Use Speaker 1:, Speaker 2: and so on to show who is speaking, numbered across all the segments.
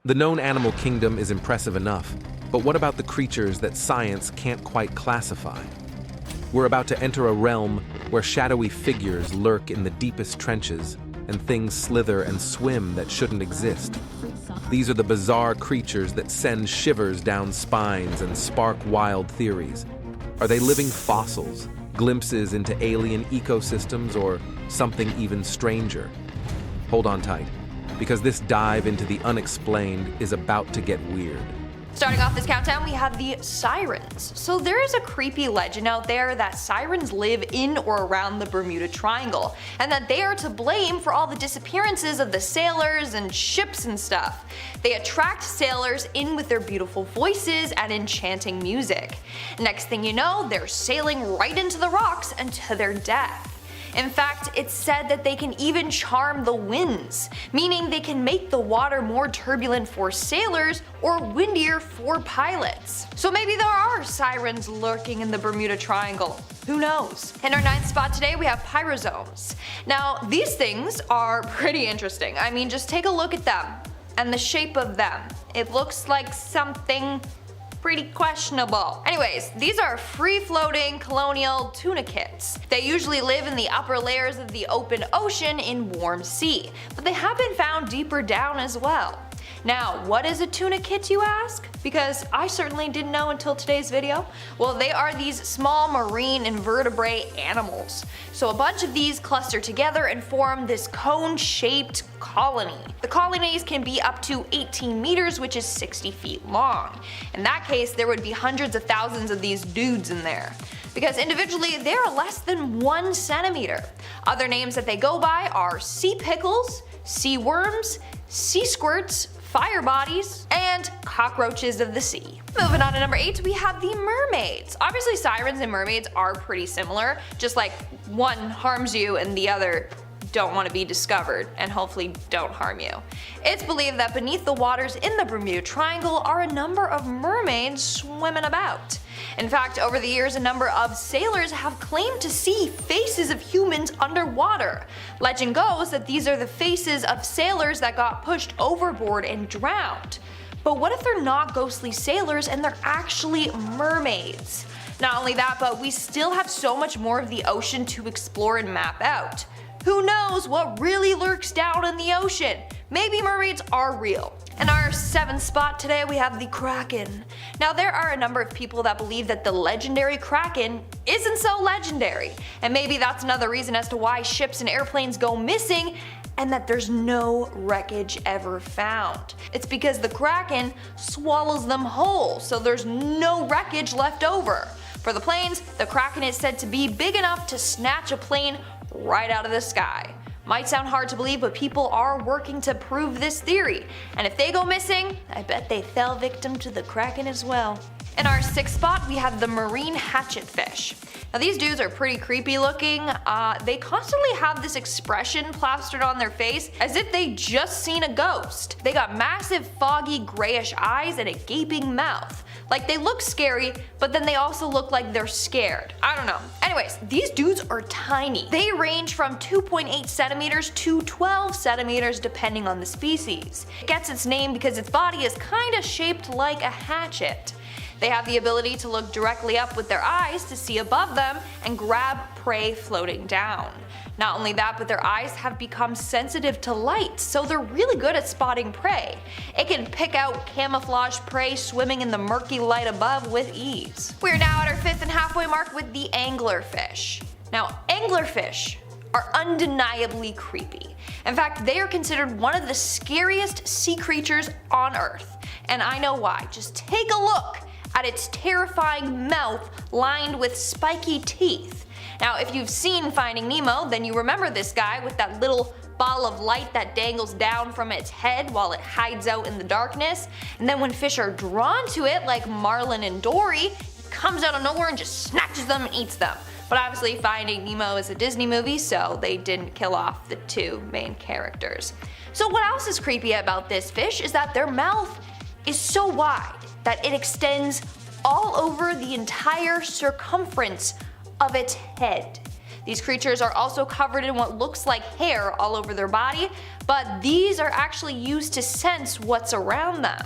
Speaker 1: The known animal kingdom is impressive enough, but what about the creatures that science can't quite classify? We're about to enter a realm where shadowy figures lurk in the deepest trenches and things slither and swim that shouldn't exist. These are the bizarre creatures that send shivers down spines and spark wild theories. Are they living fossils, glimpses into alien ecosystems, or something even stranger? Hold on tight, because this dive into the unexplained is about to get weird.
Speaker 2: Starting off this countdown, we have the sirens. So there is a creepy legend out there that sirens live in or around the Bermuda Triangle, and that they are to blame for all the disappearances of the sailors and ships and stuff. They attract sailors in with their beautiful voices and enchanting music. Next thing you know, they're sailing right into the rocks and to their death. In fact, it's said that they can even charm the winds, meaning they can make the water more turbulent for sailors or windier for pilots. So maybe there are sirens lurking in the Bermuda Triangle. Who knows? In our 9th spot today, we have pyrozones. Now, these things are pretty interesting. I mean, just take a look at them and the shape of them. It looks like something pretty questionable. Anyways, these are free-floating colonial tunicates. They usually live in the upper layers of the open ocean in warm sea, but they have been found deeper down as well. Now, what is a tunicate, you ask? Because I certainly didn't know until today's video. Well, they are these small marine invertebrate animals. So a bunch of these cluster together and form this cone-shaped colony. The colonies can be up to 18 meters, which is 60 feet long. In that case, there would be hundreds of thousands of these dudes in there, because individually they are less than 1 centimeter. Other names that they go by are sea pickles, sea worms, sea squirts, fire bodies, and cockroaches of the sea. Moving on to number 8, we have the mermaids. Obviously sirens and mermaids are pretty similar, just like one harms you and the other don't want to be discovered and hopefully don't harm you. It's believed that beneath the waters in the Bermuda Triangle are a number of mermaids swimming about. In fact, over the years, a number of sailors have claimed to see faces of humans underwater. Legend goes that these are the faces of sailors that got pushed overboard and drowned. But what if they're not ghostly sailors and they're actually mermaids? Not only that, but we still have so much more of the ocean to explore and map out. Who knows what really lurks down in the ocean? Maybe mermaids are real. In our 7th spot today, we have the Kraken. Now, there are a number of people that believe that the legendary Kraken isn't so legendary, and maybe that's another reason as to why ships and airplanes go missing and that there's no wreckage ever found. It's because the Kraken swallows them whole, so there's no wreckage left over. For the planes, the Kraken is said to be big enough to snatch a plane right out of the sky. Might sound hard to believe, but people are working to prove this theory, and if they go missing, I bet they fell victim to the Kraken as well. In our 6th spot, we have the marine hatchetfish. Now these dudes are pretty creepy looking. They constantly have this expression plastered on their face as if they just seen a ghost. They got massive foggy grayish eyes and a gaping mouth. Like they look scary, but then they also look like they're scared. I don't know. Anyways, these dudes are tiny. They range from 2.8 centimeters to 12 centimeters depending on the species. It gets its name because its body is kinda shaped like a hatchet. They have the ability to look directly up with their eyes to see above them and grab prey floating down. Not only that, but their eyes have become sensitive to light, so they're really good at spotting prey. It can pick out camouflage prey swimming in the murky light above with ease. We're now at our 5th and halfway mark with the anglerfish. Now, anglerfish are undeniably creepy. In fact, they are considered one of the scariest sea creatures on Earth. And I know why. Just take a look at its terrifying mouth lined with spiky teeth. Now, if you've seen Finding Nemo, then you remember this guy with that little ball of light that dangles down from its head while it hides out in the darkness. And then when fish are drawn to it, like Marlin and Dory, it comes out of nowhere and just snatches them and eats them. But obviously Finding Nemo is a Disney movie, so they didn't kill off the 2 main characters. So what else is creepy about this fish is that their mouth is so wide that it extends all over the entire circumference of its head. These creatures are also covered in what looks like hair all over their body, but these are actually used to sense what's around them.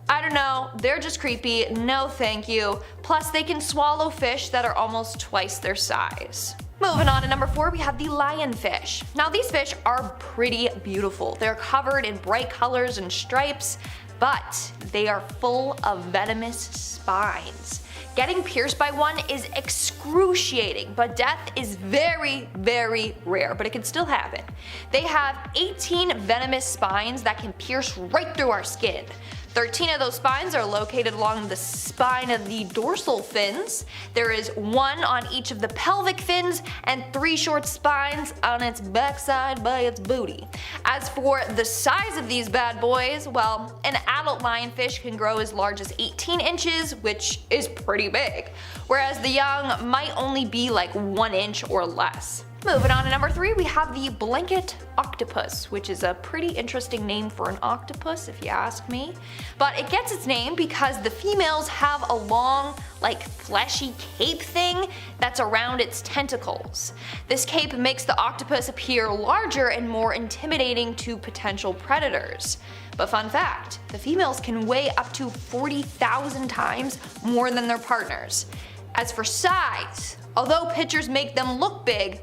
Speaker 2: I don't know, they're just creepy, no thank you. Plus they can swallow fish that are almost twice their size. Moving on to number 4, we have the lionfish. Now these fish are pretty beautiful. They're covered in bright colors and stripes, but they are full of venomous spines. Getting pierced by one is excruciating, but death is very, very rare, but it can still happen. They have 18 venomous spines that can pierce right through our skin. 13 of those spines are located along the spine of the dorsal fins. There is 1 on each of the pelvic fins and 3 short spines on its backside by its booty. As for the size of these bad boys, well, an adult lionfish can grow as large as 18 inches, which is pretty big, whereas the young might only be like 1 inch or less. Moving on to number 3, we have the blanket octopus, which is a pretty interesting name for an octopus if you ask me. But it gets its name because the females have a long, like fleshy cape thing that's around its tentacles. This cape makes the octopus appear larger and more intimidating to potential predators. But fun fact, the females can weigh up to 40,000 times more than their partners. As for size, although pictures make them look big,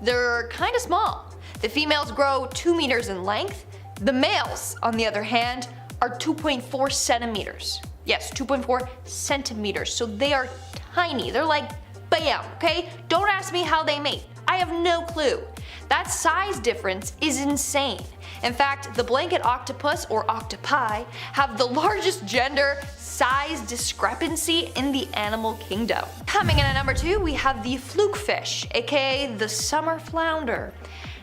Speaker 2: they're kinda small. The females grow 2 meters in length. The males, on the other hand, are 2.4 centimeters. Yes, 2.4 centimeters, so they are tiny. They're like bam, okay? Don't ask me how they mate. I have no clue. That size difference is insane. In fact, the blanket octopus, or octopi, have the largest gender size discrepancy in the animal kingdom. Coming in at number 2, we have the flukefish, aka the summer flounder.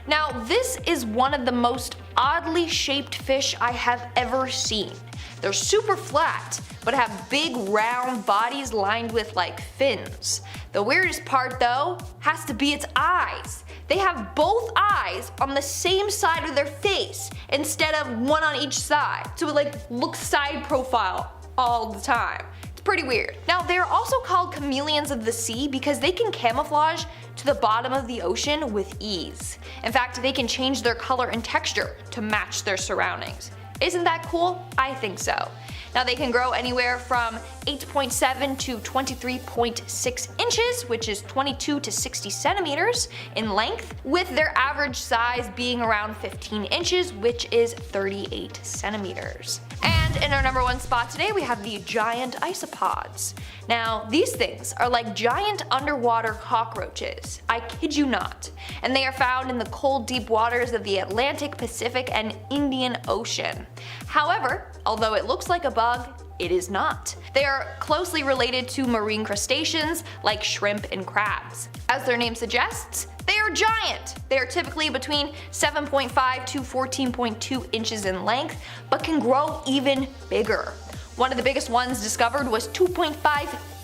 Speaker 2: Now this is one of the most oddly shaped fish I have ever seen. They're super flat, but have big round bodies lined with like fins. The weirdest part though has to be its eyes. They have both eyes on the same side of their face instead of one on each side. So it like looks side profile all the time. It's pretty weird. Now they're also called chameleons of the sea because they can camouflage to the bottom of the ocean with ease. In fact, they can change their color and texture to match their surroundings. Isn't that cool? I think so. Now they can grow anywhere from 8.7 to 23.6 inches, which is 22 to 60 centimeters in length, with their average size being around 15 inches, which is 38 centimeters. And in our number 1 spot today, we have the giant isopods. Now, these things are like giant underwater cockroaches. I kid you not. And they are found in the cold, deep waters of the Atlantic, Pacific, and Indian Ocean. However, although it looks like a bug, it is not. They are closely related to marine crustaceans like shrimp and crabs. As their name suggests, they are giant. They are typically between 7.5 to 14.2 inches in length, but can grow even bigger. One of the biggest ones discovered was 2.5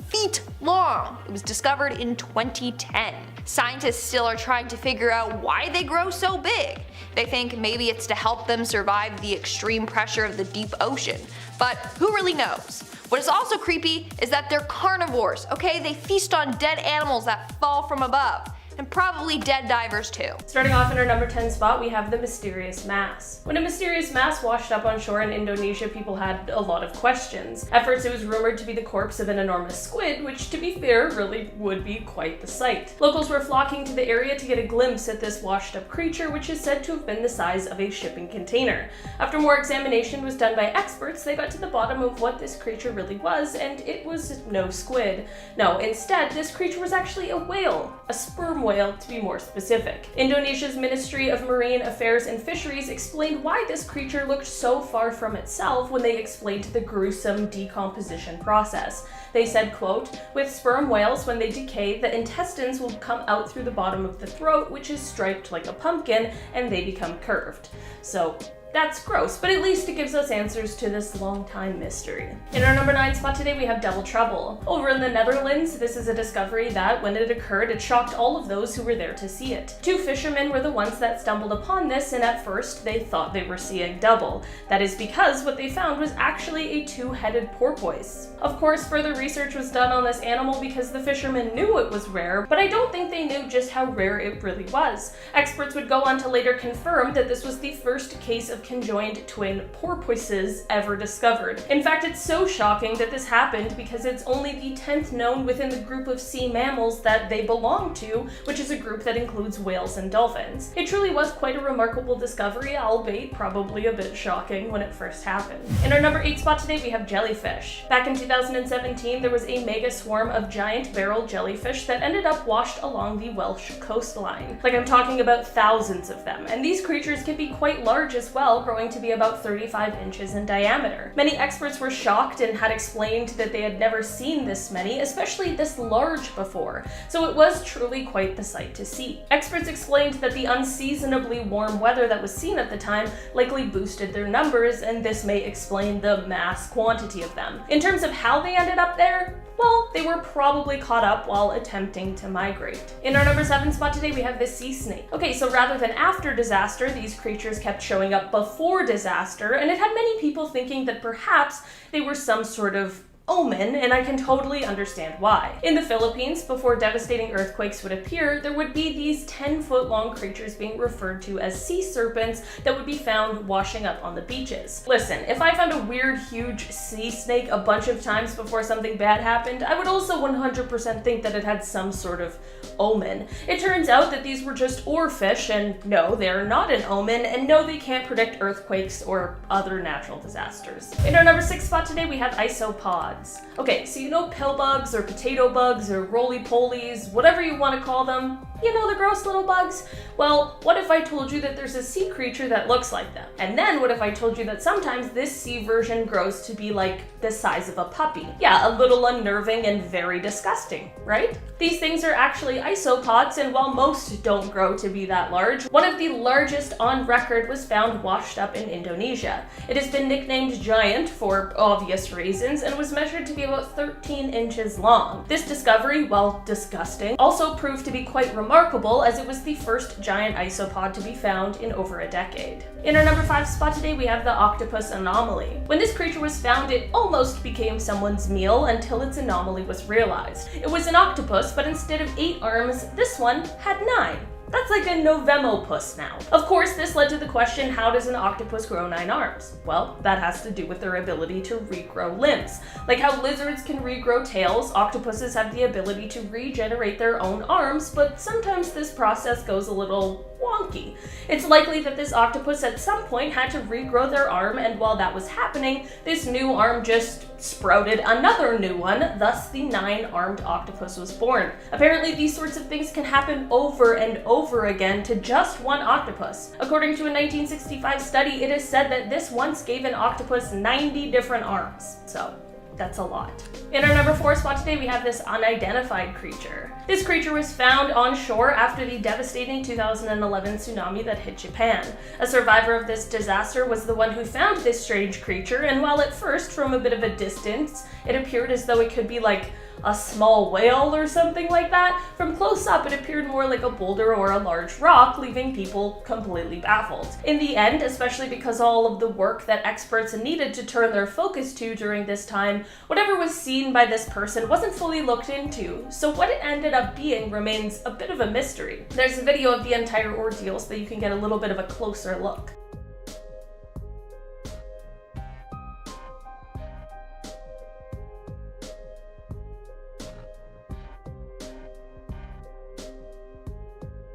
Speaker 2: feet long. It was discovered in 2010. Scientists still are trying to figure out why they grow so big. They think maybe it's to help them survive the extreme pressure of the deep ocean, but who really knows? What is also creepy is that they're carnivores, okay? They feast on dead animals that fall from above. And probably dead divers too.
Speaker 3: Starting off in our number 10 spot, we have the mysterious mass. When a mysterious mass washed up on shore in Indonesia, people had a lot of questions. At first, it was rumored to be the corpse of an enormous squid, which to be fair, really would be quite the sight. Locals were flocking to the area to get a glimpse at this washed up creature, which is said to have been the size of a shipping container. After more examination was done by experts, they got to the bottom of what this creature really was, and it was no squid. No, instead, this creature was actually a whale, a sperm whale to be more specific. Indonesia's Ministry of Marine Affairs and Fisheries explained why this creature looked so far from itself when they explained the gruesome decomposition process. They said, quote, "With sperm whales, when they decay, the intestines will come out through the bottom of the throat, which is striped like a pumpkin, and they become curved." So that's gross, but at least it gives us answers to this long-time mystery. In our number 9 spot today, we have Double Trouble. Over in the Netherlands, this is a discovery that, when it occurred, it shocked all of those who were there to see it. 2 fishermen were the ones that stumbled upon this, and at first they thought they were seeing double. That is because what they found was actually a 2-headed porpoise. Of course, further research was done on this animal because the fishermen knew it was rare, but I don't think they knew just how rare it really was. Experts would go on to later confirm that this was the first case of conjoined twin porpoises ever discovered. In fact, it's so shocking that this happened because it's only the 10th known within the group of sea mammals that they belong to, which is a group that includes whales and dolphins. It truly was quite a remarkable discovery, albeit probably a bit shocking when it first happened. In our number 8 spot today, we have jellyfish. Back in 2017, there was a mega swarm of giant barrel jellyfish that ended up washed along the Welsh coastline. Like, I'm talking about thousands of them, and these creatures can be quite large as well, growing to be about 35 inches in diameter. Many experts were shocked and had explained that they had never seen this many, especially this large before, so it was truly quite the sight to see. Experts explained that the unseasonably warm weather that was seen at the time likely boosted their numbers, and this may explain the mass quantity of them. In terms of how they ended up there, well, they were probably caught up while attempting to migrate. In our number 7 spot today, we have the sea snake. Okay, so rather than after disaster, these creatures kept showing up before disaster, and it had many people thinking that perhaps they were some sort of omen, and I can totally understand why. In the Philippines, before devastating earthquakes would appear, there would be these 10-foot-long creatures being referred to as sea serpents that would be found washing up on the beaches. Listen, if I found a weird, huge sea snake a bunch of times before something bad happened, I would also 100% think that it had some sort of omen. It turns out that these were just oarfish, and no, they're not an omen, and no, they can't predict earthquakes or other natural disasters. In our number 6 spot today, we have isopods. Okay, so you know pill bugs or potato bugs or roly-polies, whatever you want to call them, you know, the gross little bugs? Well, what if I told you that there's a sea creature that looks like them? And then what if I told you that sometimes this sea version grows to be like the size of a puppy? Yeah, a little unnerving and very disgusting, right? These things are actually isopods, and while most don't grow to be that large, one of the largest on record was found washed up in Indonesia. It has been nicknamed giant for obvious reasons and was measured to be about 13 inches long. This discovery, while disgusting, also proved to be quite remarkable as it was the first giant isopod to be found in over a decade. In our number 5 spot today, we have the octopus anomaly. When this creature was found, it almost became someone's meal until its anomaly was realized. It was an octopus, but instead of 8 arms, this one had 9. That's like a Novemopus now. Of course, this led to the question, how does an octopus grow 9 arms? Well, that has to do with their ability to regrow limbs. Like how lizards can regrow tails, octopuses have the ability to regenerate their own arms, but sometimes this process goes a little wonky. It's likely that this octopus at some point had to regrow their arm, and while that was happening, this new arm just sprouted another new one, thus the 9-armed octopus was born. Apparently, these sorts of things can happen over and over again to just one octopus. According to a 1965 study, it is said that this once gave an octopus 90 different arms. So, that's a lot. In our number 4 spot today, we have this unidentified creature. This creature was found on shore after the devastating 2011 tsunami that hit Japan. A survivor of this disaster was the one who found this strange creature, and while at first, from a bit of a distance, it appeared as though it could be like a small whale or something like that, from close up it appeared more like a boulder or a large rock, leaving people completely baffled. In the end, especially because all of the work that experts needed to turn their focus to during this time, whatever was seen by this person wasn't fully looked into, so what it ended up being remains a bit of a mystery. There's a video of the entire ordeal so that you can get a little bit of a closer look.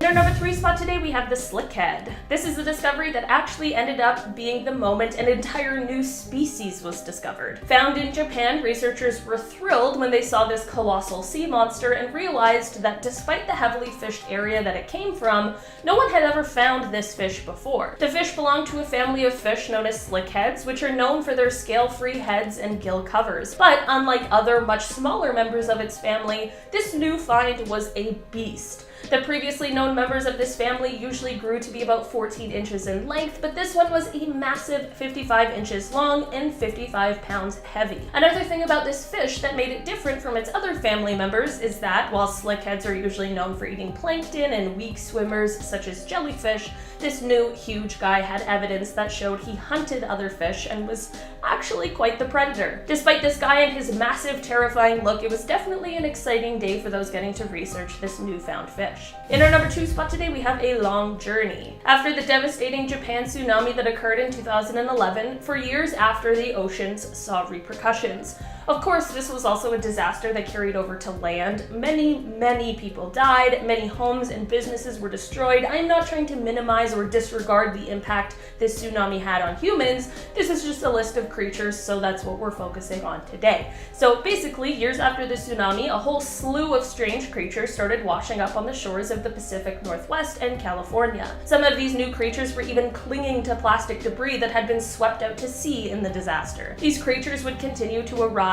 Speaker 3: In our number 3 spot today, we have the slickhead. This is a discovery that actually ended up being the moment an entire new species was discovered. Found in Japan, researchers were thrilled when they saw this colossal sea monster and realized that despite the heavily fished area that it came from, no one had ever found this fish before. The fish belonged to a family of fish known as slickheads, which are known for their scale-free heads and gill covers. But unlike other much smaller members of its family, this new find was a beast. The previously known members of this family usually grew to be about 14 inches in length, but this one was a massive 55 inches long and 55 pounds heavy. Another thing about this fish that made it different from its other family members is that while slickheads are usually known for eating plankton and weak swimmers such as jellyfish, this new huge guy had evidence that showed he hunted other fish and was actually quite the predator. Despite this guy and his massive, terrifying look, it was definitely an exciting day for those getting to research this newfound fish. In our number 2 spot today, we have a long journey. After the devastating Japan tsunami that occurred in 2011, for years after, the oceans saw repercussions. Of course, this was also a disaster that carried over to land. Many people died, many homes and businesses were destroyed. I'm not trying to minimize or disregard the impact this tsunami had on humans. This is just a list of creatures, so that's what we're focusing on today. So basically, years after the tsunami, a whole slew of strange creatures started washing up on the shores of the Pacific Northwest and California. Some of these new creatures were even clinging to plastic debris that had been swept out to sea in the disaster. These creatures would continue to arrive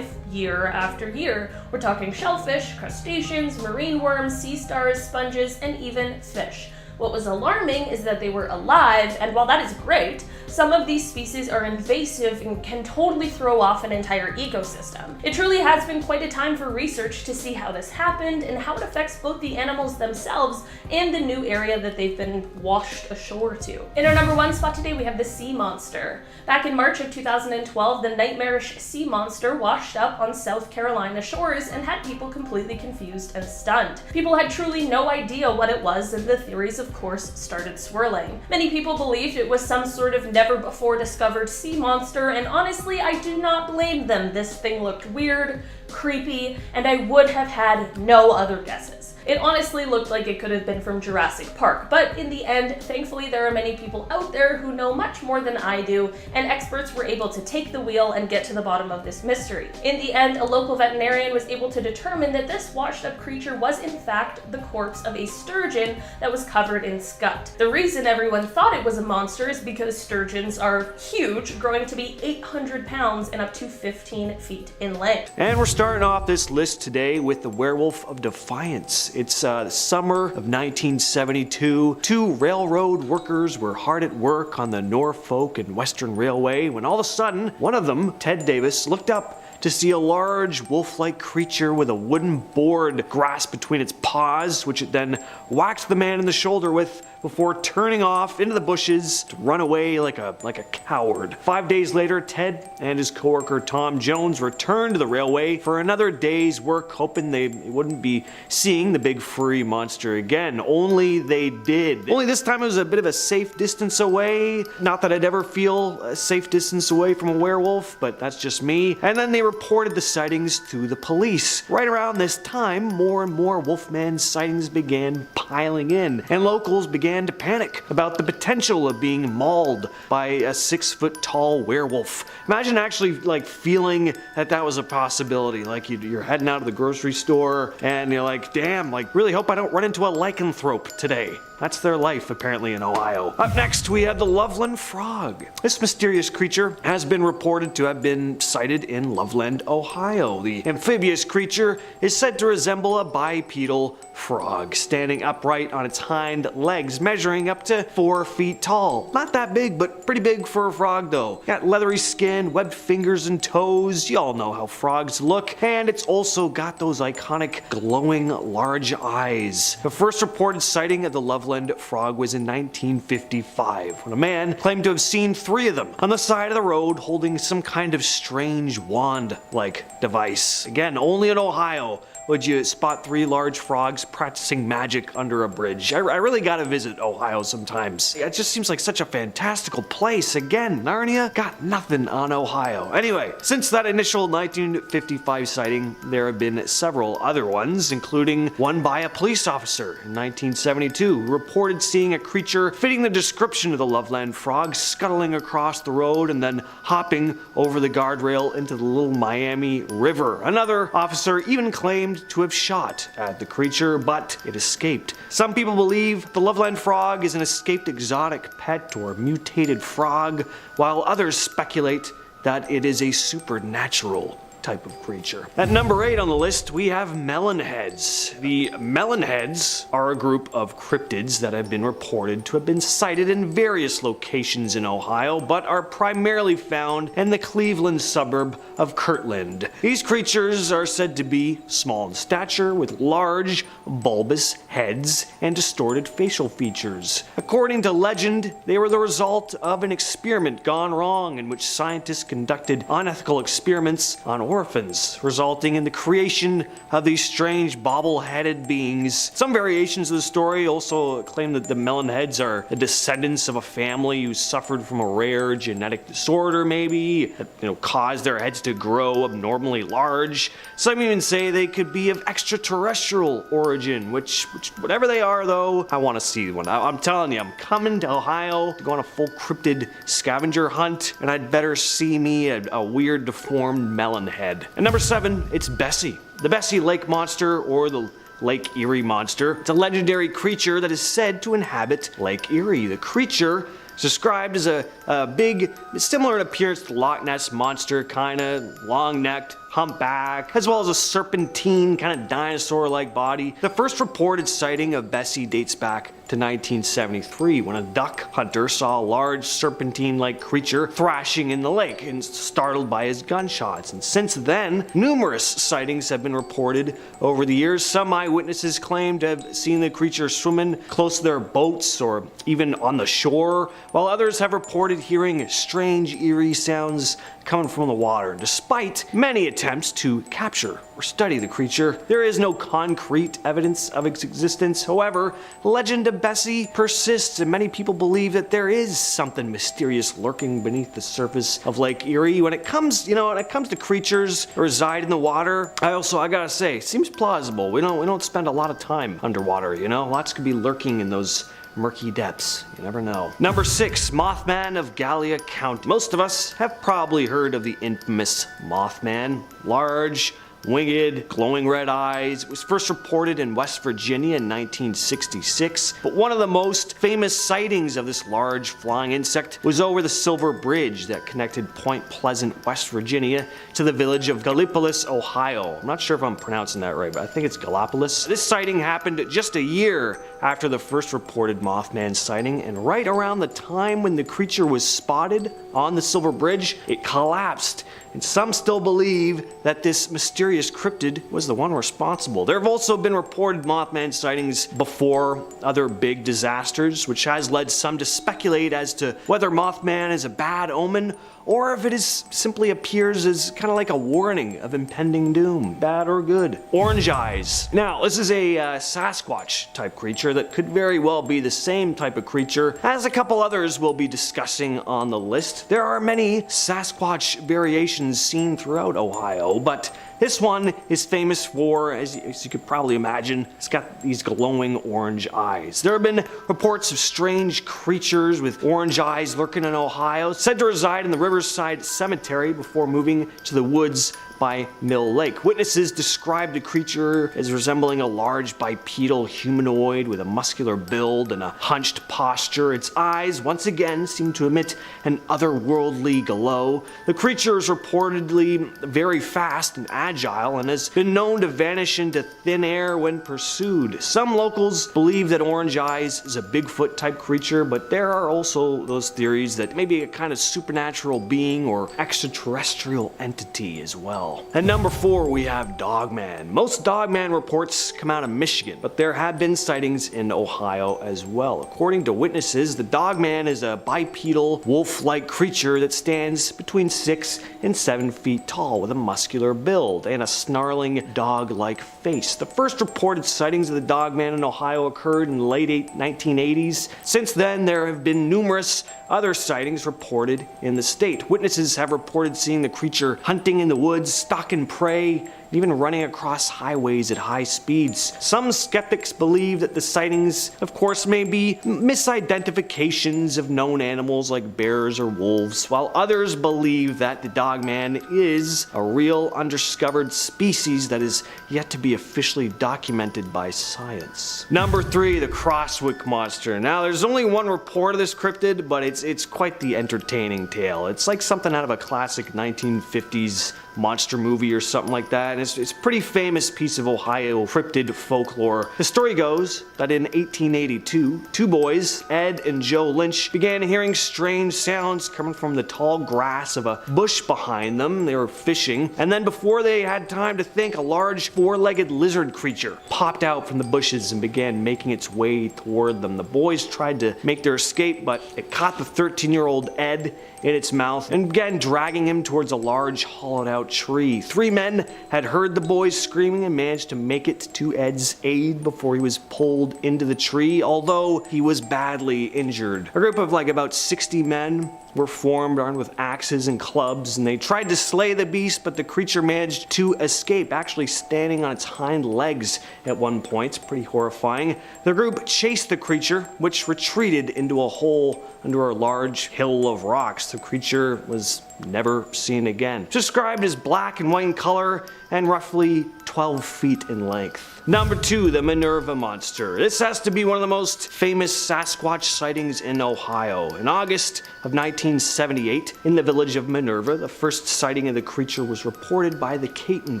Speaker 3: year after year. We're talking shellfish, crustaceans, marine worms, sea stars, sponges, and even fish. What was alarming is that they were alive, and while that is great, some of these species are invasive and can totally throw off an entire ecosystem. It truly has been quite a time for research to see how this happened and how it affects both the animals themselves and the new area that they've been washed ashore to. In our number 1 spot today, we have the sea monster. Back in March of 2012, the nightmarish sea monster washed up on South Carolina shores and had people completely confused and stunned. People had truly no idea what it was, and the theories, of course, started swirling. Many people believed it was some sort of never before discovered sea monster, and honestly, I do not blame them. This thing looked weird, creepy, and I would have had no other guesses. It honestly looked like it could have been from Jurassic Park, but in the end, thankfully there are many people out there who know much more than I do, and experts were able to take the wheel and get to the bottom of this mystery. In the end, a local veterinarian was able to determine that this washed up creature was in fact the corpse of a sturgeon that was covered in scut. The reason everyone thought it was a monster is because sturgeons are huge, growing to be 800 pounds and up to 15 feet in length.
Speaker 4: And we're starting off this list today with the Werewolf of Defiance. It's the summer of 1972. 2 railroad workers were hard at work on the Norfolk and Western Railway when all of a sudden, one of them, Ted Davis, looked up to see a large wolf-like creature with a wooden board grasped between its paws, which it then whacked the man in the shoulder with before turning off into the bushes to run away like a coward. 5 days later, Ted and his coworker Tom Jones returned to the railway for another day's work, hoping they wouldn't be seeing the big furry monster again. Only they did. Only this time it was a bit of a safe distance away. Not that I'd ever feel a safe distance away from a werewolf, but that's just me. And then they reported the sightings to the police. Right around this time, more and more Wolfman sightings began piling in, and locals began to panic about the potential of being mauled by a 6-foot-tall werewolf. Imagine actually feeling that was a possibility. Like you're heading out of the grocery store and you're like, damn, really hope I don't run into a lycanthrope today. That's their life, apparently, in Ohio. Up next, we have the Loveland Frog. This mysterious creature has been reported to have been sighted in Loveland, Ohio. The amphibious creature is said to resemble a bipedal frog, standing upright on its hind legs, measuring up to 4 feet tall. Not that big, but pretty big for a frog, though. Got leathery skin, webbed fingers and toes. You all know how frogs look. And it's also got those iconic glowing large eyes. The first reported sighting of the Loveland Frog was in 1955, when a man claimed to have seen 3 of them on the side of the road holding some kind of strange wand-like device. Again, only in Ohio would you spot 3 large frogs practicing magic under a bridge. I really gotta visit Ohio sometimes. It just seems like such a fantastical place. Again, Narnia got nothing on Ohio. Anyway, since that initial 1955 sighting, there have been several other ones, including one by a police officer in 1972 who reported seeing a creature fitting the description of the Loveland Frog scuttling across the road and then hopping over the guardrail into the Little Miami River. Another officer even claimed to have shot at the creature, but it escaped. Some people believe the Loveland Frog is an escaped exotic pet or mutated frog, while others speculate that it is a supernatural type of creature. At number 8 on the list, we have Melon Heads. The Melon Heads are a group of cryptids that have been reported to have been sighted in various locations in Ohio, but are primarily found in the Cleveland suburb of Kirtland. These creatures are said to be small in stature with large, bulbous heads and distorted facial features. According to legend, they were the result of an experiment gone wrong in which scientists conducted unethical experiments on orphans, resulting in the creation of these strange bobble-headed beings. Some variations of the story also claim that the Melon Heads are the descendants of a family who suffered from a rare genetic disorder, maybe, that caused their heads to grow abnormally large. Some even say they could be of extraterrestrial origin, which whatever they are though, I want to see one. I'm telling you, I'm coming to Ohio to go on a full cryptid scavenger hunt, and I'd better see me a weird deformed melon head. At number 7, it's Bessie. The Bessie Lake Monster, or the Lake Erie Monster. It's a legendary creature that is said to inhabit Lake Erie. The creature is described as a big, similar in appearance to Loch Ness Monster, kinda long-necked, humpback, as well as a serpentine, kind of dinosaur-like body. The first reported sighting of Bessie dates back to 1973 when a duck hunter saw a large serpentine-like creature thrashing in the lake and startled by his gunshots. And since then, numerous sightings have been reported over the years. Some eyewitnesses claim to have seen the creature swimming close to their boats or even on the shore, while others have reported hearing strange, eerie sounds coming from the water. Despite many attempts to capture or study the creature, there is no concrete evidence of its existence. However, the legend of Bessie persists, and many people believe that there is something mysterious lurking beneath the surface of Lake Erie. When it comes to creatures that reside in the water, I gotta say, seems plausible. We don't spend a lot of time underwater, Lots could be lurking in those murky depths. You never know. Number 6, Moth Man of Gallia County. Most of us have probably heard of the infamous Moth Man. Large, winged, glowing red eyes. It was first reported in West Virginia in 1966, but one of the most famous sightings of this large flying insect was over the Silver Bridge that connected Point Pleasant, West Virginia to the village of Gallipolis, Ohio. I'm not sure if I'm pronouncing that right, but I think it's Gallipolis. This sighting happened just a year after the first reported Mothman sighting, and right around the time when the creature was spotted on the Silver Bridge, it collapsed. And some still believe that this mysterious cryptid was the one responsible. There have also been reported Mothman sightings before other big disasters, which has led some to speculate as to whether Mothman is a bad omen or if it is simply appears as kind of like a warning of impending doom, bad or good. Orange eyes. Now, this is a Sasquatch type creature that could very well be the same type of creature as a couple others we'll be discussing on the list. There are many Sasquatch variations seen throughout Ohio, but this one is famous for, as you could probably imagine, it's got these glowing orange eyes. There have been reports of strange creatures with orange eyes lurking in Ohio, said to reside in the Riverside Cemetery before moving to the woods by Mill Lake. Witnesses described the creature as resembling a large bipedal humanoid with a muscular build and a hunched posture. Its eyes, once again, seem to emit an otherworldly glow. The creature is reportedly very fast and agile and has been known to vanish into thin air when pursued. Some locals believe that Orange Eyes is a Bigfoot type creature, but there are also those theories that maybe a kind of supernatural being or extraterrestrial entity as well. At number 4, we have Dogman. Most Dogman reports come out of Michigan, but there have been sightings in Ohio as well. According to witnesses, the Dogman is a bipedal, wolf-like creature that stands between 6 and 7 feet tall with a muscular build and a snarling dog-like face. The first reported sightings of the Dogman in Ohio occurred in the late 1980s. Since then, there have been numerous other sightings reported in the state. Witnesses have reported seeing the creature hunting in the woods, stalking prey, even running across highways at high speeds. Some skeptics believe that the sightings, of course, may be misidentifications of known animals like bears or wolves, while others believe that the Dogman is a real undiscovered species that is yet to be officially documented by science. Number 3, the Crosswick Monster. Now, there's only one report of this cryptid, but it's quite the entertaining tale. It's like something out of a classic 1950s monster movie or something like that, and it's a pretty famous piece of Ohio cryptid folklore. The story goes that in 1882, two boys, Ed and Joe Lynch, began hearing strange sounds coming from the tall grass of a bush behind them. They were fishing, and then before they had time to think, a large four-legged lizard creature popped out from the bushes and began making its way toward them. The boys tried to make their escape, but it caught the 13-year-old Ed in its mouth and began dragging him towards a large hollowed-out tree. 3 men had heard the boys screaming and managed to make it to Ed's aid before he was pulled into the tree, although he was badly injured. A group of about 60 men were formed, armed with axes and clubs, and they tried to slay the beast, but the creature managed to escape, actually standing on its hind legs at one point. Pretty horrifying. The group chased the creature, which retreated into a hole under a large hill of rocks. The creature was never seen again. Described as black and white in color and roughly 12 feet in length. Number 2, the Manura Monster. This has to be one of the most famous Sasquatch sightings in Ohio. In August of 1978, in the village of Minerva, the first sighting of the creature was reported by the Caton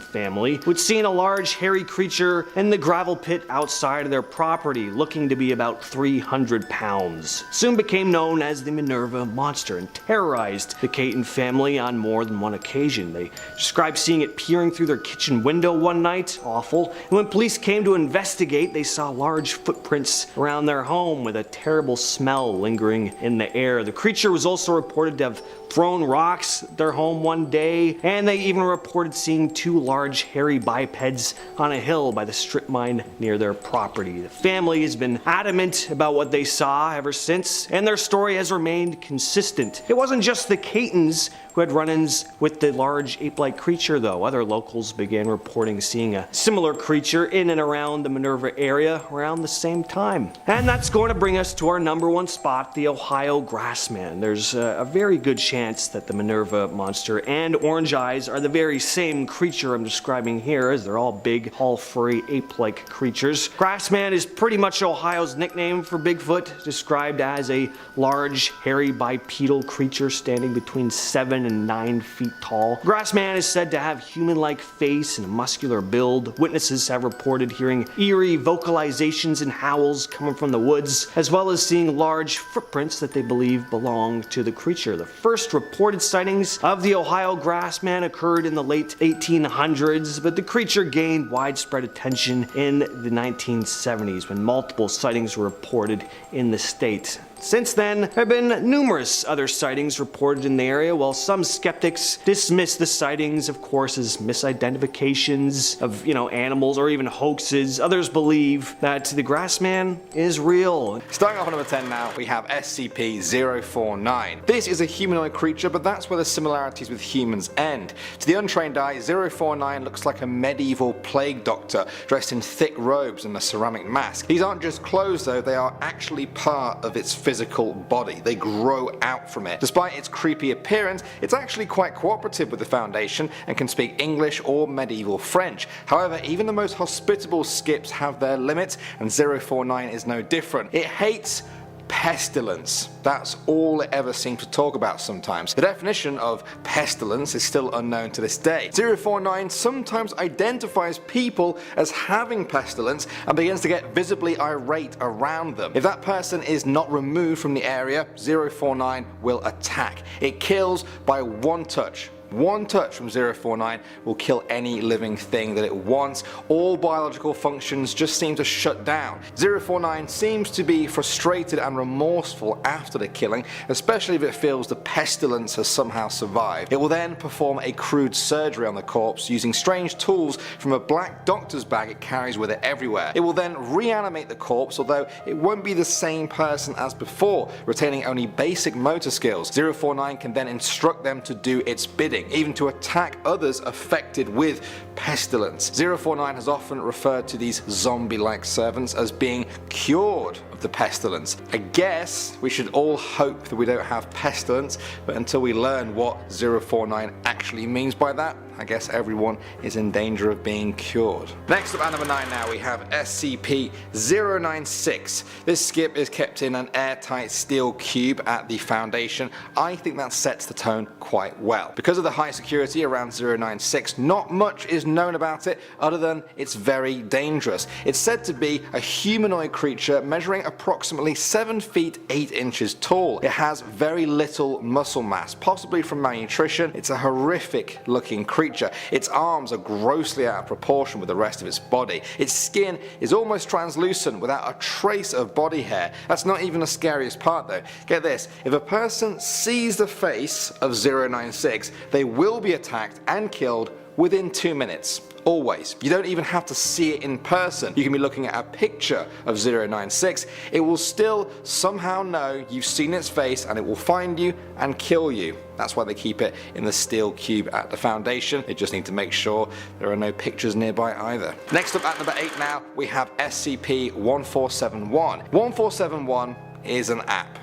Speaker 4: family, who'd seen a large hairy creature in the gravel pit outside of their property, looking to be about 300 pounds. Soon became known as the Manura Monster and terrorized the Caton family on more than one occasion. They described seeing it peering through their kitchen window one night, awful, and when police came to investigate, they saw large footprints around their home with a terrible smell lingering in the air. The creature was also reported to have thrown rocks at their home one day, and they even reported seeing 2 large hairy bipeds on a hill by the strip mine near their property. The family has been adamant about what they saw ever since, and their story has remained consistent. It wasn't just the Catons who had run-ins with the large ape-like creature, though. Other locals began reporting seeing a similar creature in and around the Minerva area around the same time. And that's going to bring us to our number 1 spot, the Ohio Grassman. There's a very good chance that the Manura Monster and Orange Eyes are the very same creature I'm describing here, as they're all big, all furry, ape-like creatures. Grassman is pretty much Ohio's nickname for Bigfoot, described as a large, hairy, bipedal creature standing between 7 and 9 feet tall. Grassman is said to have human-like face and a muscular build. Witnesses have reported hearing eerie vocalizations and howls coming from the woods, as well as seeing large footprints that they believe belong to the creature. The first reported sightings of the Ohio Grassman occurred in the late 1800s, but the creature gained widespread attention in the 1970s when multiple sightings were reported in the state. Since then, there have been numerous other sightings reported in the area, while some skeptics dismiss the sightings, of course, as misidentifications of, animals or even hoaxes. Others believe that the Grassman is real.
Speaker 5: Starting off at number 10 now, we have SCP-049. This is a humanoid creature, but that's where the similarities with humans end. To the untrained eye, 049 looks like a medieval plague doctor dressed in thick robes and a ceramic mask. These aren't just clothes though, they are actually part of its physical body. They grow out from it. Despite its creepy appearance, it's actually quite cooperative with the Foundation and can speak English or medieval French. However, even the most hospitable skips have their limits, and 049 is no different. It hates pestilence. That's all it ever seems to talk about sometimes. The definition of pestilence is still unknown to this day. 049 sometimes identifies people as having pestilence and begins to get visibly irate around them. If that person is not removed from the area, 049 will attack. It kills by one touch. One touch from 049 will kill any living thing that it wants. All biological functions just seem to shut down. 049 seems to be frustrated and remorseful after the killing, especially if it feels the pestilence has somehow survived. It will then perform a crude surgery on the corpse using strange tools from a black doctor's bag it carries with it everywhere. It will then reanimate the corpse, although it won't be the same person as before, retaining only basic motor skills. 049 can then instruct them to do its bidding. feeding, even to attack others affected with pestilence. 049 has often referred to these zombie-like servants as being cured of the pestilence. I guess we should all hope that we don't have pestilence, but until we learn what 049 actually means by that, I guess everyone is in danger of being cured. Next up at number 9 now we have SCP-096. This skip is kept in an airtight steel cube at the Foundation. I think that sets the tone quite well. Because of the high security around 096, not much is known about it other than it's very dangerous. It's said to be a humanoid creature measuring approximately 7 feet 8 inches tall. It has very little muscle mass, possibly from malnutrition. It's a horrific looking creature. Its arms are grossly out of proportion with the rest of its body. Its skin is almost translucent without a trace of body hair. That's not even the scariest part though. Get this, if a person sees the face of 096, they will be attacked and killed within 2 minutes. Always. You don't even have to see it in person. You can be looking at a picture of 096. It will still somehow know you've seen its face and it will find you and kill you. That's why they keep it in the steel cube at the Foundation. They just need to make sure there are no pictures nearby either. Next up at number 8 now we have SCP-1471. 1471 is an app.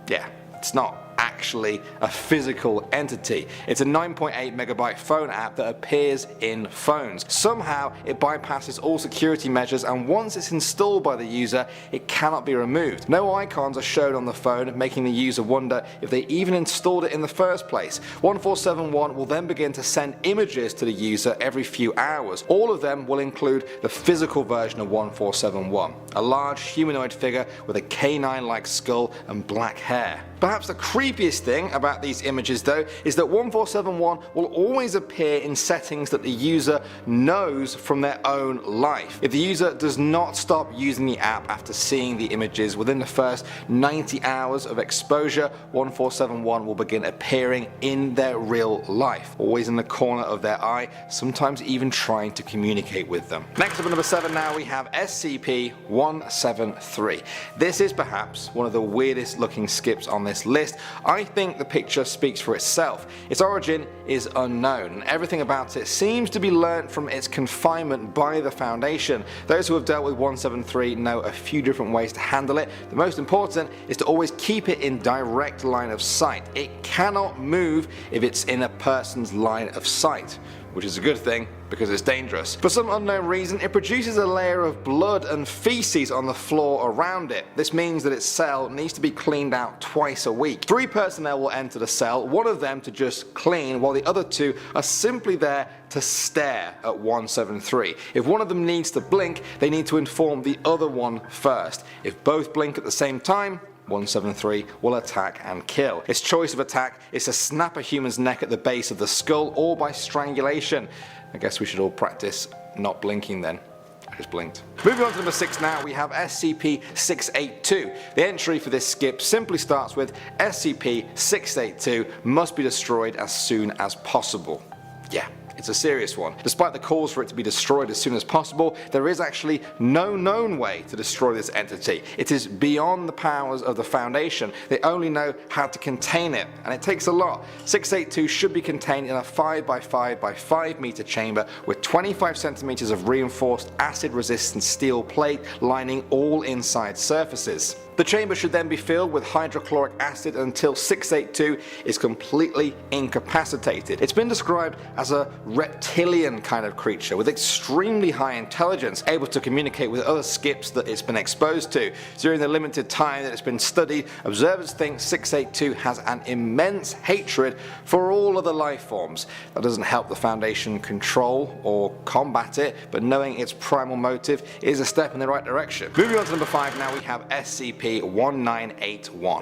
Speaker 5: Yeah, it's not actually a physical entity. It's a 9.8 megabyte phone app that appears in phones. Somehow it bypasses all security measures, and once it's installed by the user it cannot be removed. No icons are shown on the phone, making the user wonder if they even installed it in the first place. 1471 will then begin to send images to the user every few hours. All of them will include the physical version of 1471, a large humanoid figure with a canine-like skull and black hair. Perhaps the creepiest thing about these images though is that 1471 will always appear in settings that the user knows from their own life. If the user does not stop using the app after seeing the images within the first 90 hours of exposure, 1471 will begin appearing in their real life, always in the corner of their eye, sometimes even trying to communicate with them. Next up at number 7 now we have SCP-173. This is perhaps one of the weirdest looking skips on this list. I think the picture speaks for itself. Its origin is unknown, and everything about it seems to be learnt from its confinement by the Foundation. Those who have dealt with 173 know a few different ways to handle it. The most important is to always keep it in direct line of sight. It cannot move if it's in a person's line of sight, which is a good thing because it's dangerous. For some unknown reason, it produces a layer of blood and feces on the floor around it. This means that its cell needs to be cleaned out twice a week. 3 personnel will enter the cell, one of them to just clean, while the other 2 are simply there to stare at 173. If one of them needs to blink, they need to inform the other one first. If both blink at the same time, 173 will attack and kill. Its choice of attack is to snap a human's neck at the base of the skull or by strangulation. I guess we should all practice not blinking then. I just blinked. Moving on to number 6 now, we have SCP-682. The entry for this skip simply starts with SCP-682 must be destroyed as soon as possible. Yeah. It's a serious one. Despite the calls for it to be destroyed as soon as possible, there is actually no known way to destroy this entity. It is beyond the powers of the Foundation. They only know how to contain it, and it takes a lot. 682 should be contained in a 5x5 by 5 meter chamber with 25 centimeters of reinforced acid-resistant steel plate lining all inside surfaces. The chamber should then be filled with hydrochloric acid until 682 is completely incapacitated. It's been described as a reptilian kind of creature with extremely high intelligence, able to communicate with other skips that it's been exposed to. During the limited time that it's been studied, observers think 682 has an immense hatred for all other life forms. That doesn't help the Foundation control or combat it, but knowing its primal motive is a step in the right direction. Moving on to number 5 now, we have SCP-1981.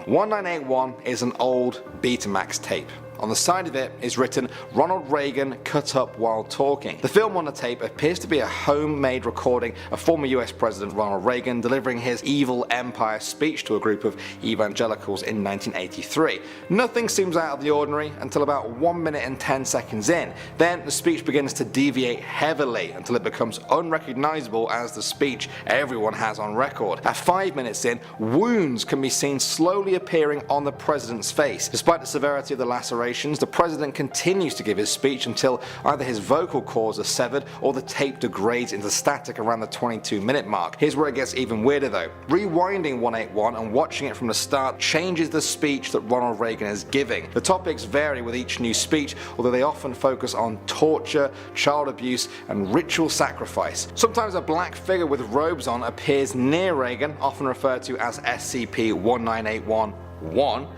Speaker 5: 1981 is an old Betamax tape. On the side of it is written "Ronald Reagan cut up while talking." The film on the tape appears to be a homemade recording of former US President Ronald Reagan delivering his evil empire speech to a group of evangelicals in 1983. Nothing seems out of the ordinary until about 1 minute and 10 seconds in. Then the speech begins to deviate heavily until it becomes unrecognizable as the speech everyone has on record. At 5 minutes in, wounds can be seen slowly appearing on the president's face. Despite the severity of the laceration, operations, the president continues to give his speech until either his vocal cords are severed or the tape degrades into static around the 22-minute mark. Here's where it gets even weirder though. Rewinding 181 and watching it from the start changes the speech that Ronald Reagan is giving. The topics vary with each new speech, although they often focus on torture, child abuse, and ritual sacrifice. Sometimes a black figure with robes on appears near Reagan, often referred to as SCP-1981.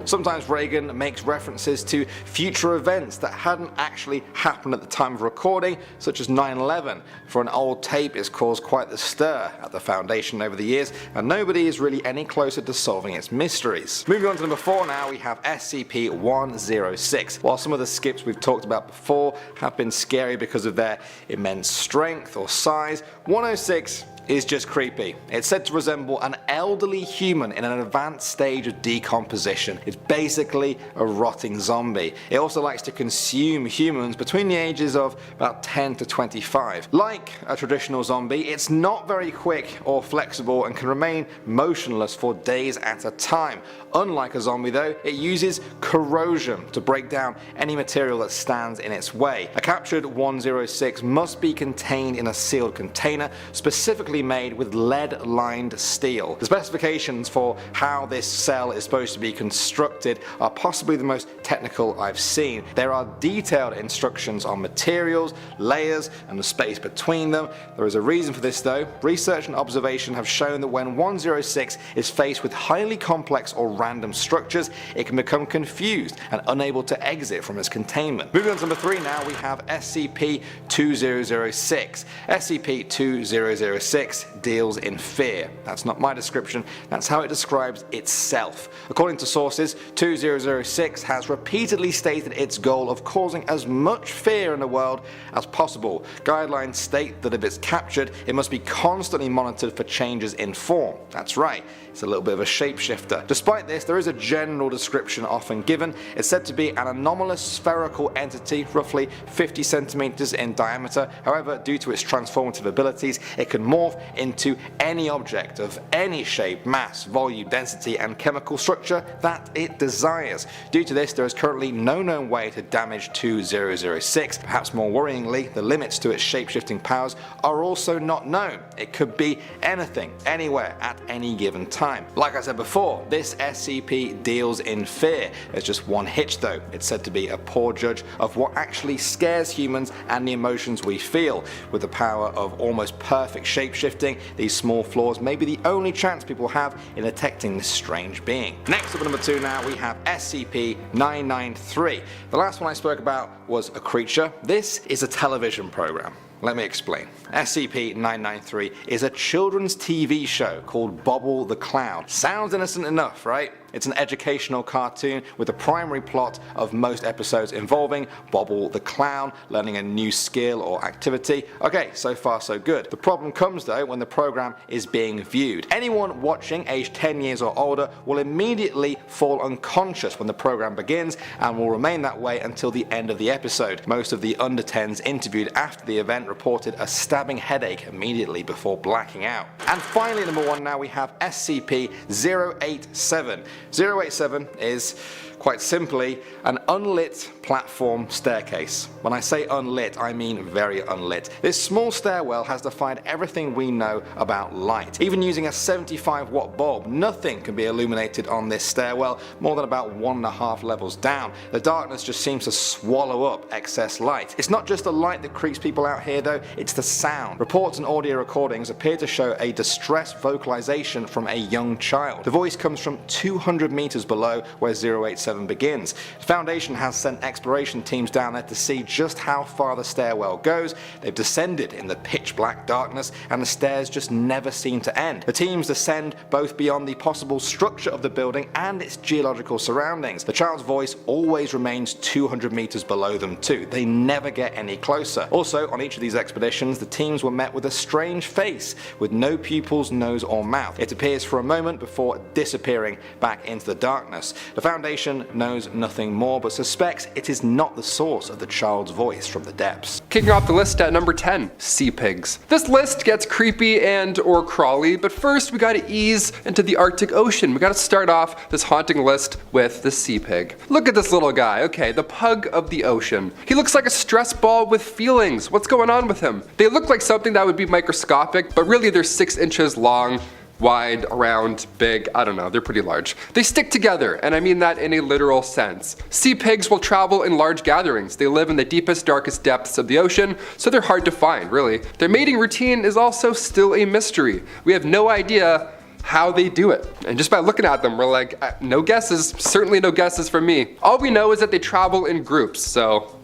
Speaker 5: Sometimes Reagan makes references to future events that hadn't actually happened at the time of recording, such as 9/11. For an old tape, it's caused quite the stir at the Foundation over the years, and nobody is really any closer to solving its mysteries. Moving on to number 4 now, we have SCP-106. While some of the skips we've talked about before have been scary because of their immense strength or size, 106 is just creepy. It's said to resemble an elderly human in an advanced stage of decomposition. It's basically a rotting zombie. It also likes to consume humans between the ages of about 10 to 25. Like a traditional zombie, it's not very quick or flexible and can remain motionless for days at a time. Unlike a zombie though, it uses corrosion to break down any material that stands in its way. A captured 106 must be contained in a sealed container, specifically made with lead-lined steel. The specifications for how this cell is supposed to be constructed are possibly the most technical I've seen. There are detailed instructions on materials, layers, and the space between them. There is a reason for this though. Research and observation have shown that when 106 is faced with highly complex or random structures, it can become confused and unable to exit from its containment. Moving on to number 3 now, we have SCP-2006. SCP-2006 deals in fear. That's not my description, that's how it describes itself. According to sources, 2006 has repeatedly stated its goal of causing as much fear in the world as possible. Guidelines state that if it's captured, it must be constantly monitored for changes in form. That's right, it's a little bit of a shapeshifter. Despite this, there is a general description often given. It's said to be an anomalous spherical entity, roughly 50 centimeters in diameter. However, due to its transformative abilities, it can morph into any object of any shape, mass, volume, density, and chemical structure that it desires. Due to this, there is currently no known way to damage 2006. Perhaps more worryingly, the limits to its shapeshifting powers are also not known. It could be anything, anywhere, at any given time. Like I said before, this SCP deals in fear. There's just one hitch though. It's said to be a poor judge of what actually scares humans and the emotions we feel. With the power of almost perfect shapeshifting, these small flaws may be the only chance people have in detecting this strange being. Next up at number 2 now, we have SCP-993. The last one I spoke about was a creature. This is a television program. Let me explain. SCP-993 is a children's TV show called Bobble the Clown. Sounds innocent enough, right? It's an educational cartoon with the primary plot of most episodes involving Bobble the Clown learning a new skill or activity. Okay, so far so good. The problem comes though when the program is being viewed. Anyone watching aged 10 years or older will immediately fall unconscious when the program begins and will remain that way until the end of the episode. Most of the under 10s interviewed after the event reported a stabbing headache immediately before blacking out. And finally, number 1 now, we have SCP-087. 087 is, quite simply, an unlit platform staircase. When I say unlit, I mean very unlit. This small stairwell has defied everything we know about light. Even using a 75-watt bulb, nothing can be illuminated on this stairwell more than about 1.5 levels down. The darkness just seems to swallow up excess light. It's not just the light that creeps people out here though, it's the sound. Reports and audio recordings appear to show a distressed vocalization from a young child. The voice comes from 200 meters below where 087 begins. The Foundation has sent exploration teams down there to see just how far the stairwell goes. They've descended in the pitch black darkness and the stairs just never seem to end. The teams descend both beyond the possible structure of the building and its geological surroundings. The child's voice always remains 200 meters below them too. They never get any closer. Also, on each of these expeditions, the teams were met with a strange face with no pupils, nose or mouth. It appears for a moment before disappearing back into the darkness. The Foundation knows nothing more but suspects it is not the source of the child's voice from the depths.
Speaker 6: Kicking off the list at number 10, sea pigs. This list gets creepy and or crawly, but first we gotta ease into the Arctic Ocean. We gotta start off this haunting list with the sea pig. Look at this little guy, okay, the pug of the ocean. He looks like a stress ball with feelings. What's going on with him? They look like something that would be microscopic, but really they're 6 inches long, wide, around, big, I don't know, they're pretty large. They stick together, and I mean that in a literal sense. Sea pigs will travel in large gatherings. They live in the deepest, darkest depths of the ocean, so they're hard to find, really. Their mating routine is also still a mystery. We have no idea how they do it. And just by looking at them, we're like, no guesses, certainly no guesses from me. All we know is that they travel in groups, so